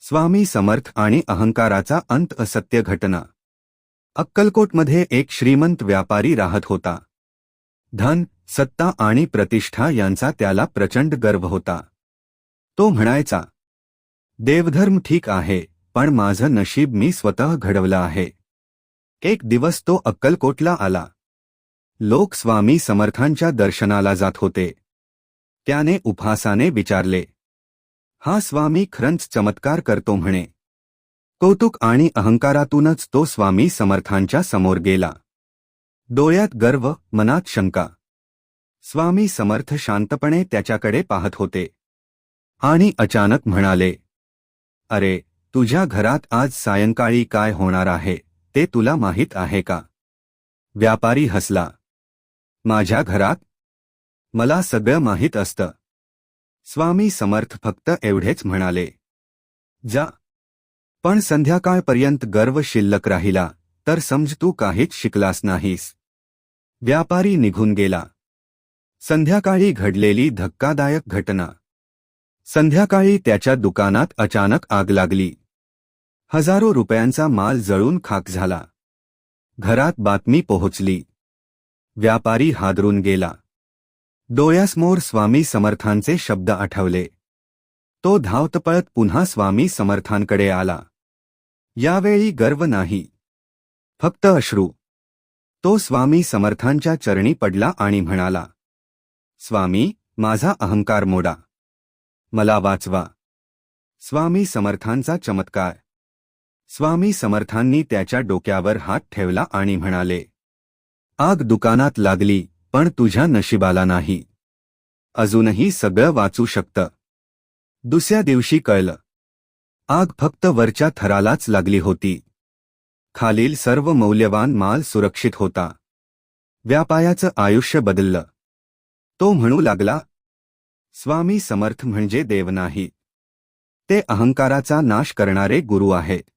स्वामी समर्थ आणि अहंकाराचा अंत. असत्य घटना. अक्कलकोटमध्ये एक श्रीमंत व्यापारी राहत होता. धन, सत्ता आणि प्रतिष्ठा यांचा त्याला प्रचंड गर्व होता. तो म्हणायचा, देवधर्म ठीक आहे, पण माझं नशीब मी स्वतः घडवलं आहे. एक दिवस तो अक्कलकोटला आला. लोक स्वामी समर्थांच्या दर्शनाला जात होते. त्याने उपहासाने विचारले, हा स्वामी खरंच चमत्कार करतो म्हणे. कौतुक आणि अहंकारातूनच तो स्वामी समर्थांच्या समोर गेला. डोळ्यात गर्व, मनात शंका. स्वामी समर्थ शांतपणे त्याच्याकडे पाहत होते आणि अचानक म्हणाले, अरे, तुझ्या घरात आज सायंकाळी काय होणार आहे ते तुला माहीत आहे का? व्यापारी हसला. माझ्या घरात? मला सगळं माहीत असतं. स्वामी समर्थ फक्त एवढेच म्हणाले, जा. पण संध्याकाळपर्यंत गर्व शिल्लक राहिला तर समज तू काहीच शिकलास नाहीस. व्यापारी निघून गेला. संध्याकाळी घडलेली धक्कादायक घटना. संध्याकाळी त्याच्या दुकानात अचानक आग लागली. हजारो रुपयांचा माल जळून खाक झाला. घरात बातमी पोहोचली. व्यापारी हादरून गेला. डोळ्यासमोर स्वामी समर्थांचे शब्द आठवले. तो धावत पळत पुन्हा स्वामी समर्थांकडे आला. यावेळी गर्व नाही, फक्त अश्रू. तो स्वामी समर्थांच्या चरणी पडला आणि म्हणाला, स्वामी, माझा अहंकार मोडा. मला वाचवा. स्वामी समर्थांचा चमत्कार. स्वामी समर्थांनी त्याच्या डोक्यावर हात ठेवला आणि म्हणाले, आग दुकानात लागली, पण तुझ्या नशिबाला नाही. अजूनही सगळं वाचू शकतं. दुसऱ्या दिवशी कळलं, आग फक्त वरच्या थरालाच लागली होती. खालील सर्व मौल्यवान माल सुरक्षित होता. व्यापाऱ्याचं आयुष्य बदललं. तो म्हणू लागला, स्वामी समर्थ म्हणजे देव नाहीत, ते अहंकाराचा नाश करणारे गुरु आहेत.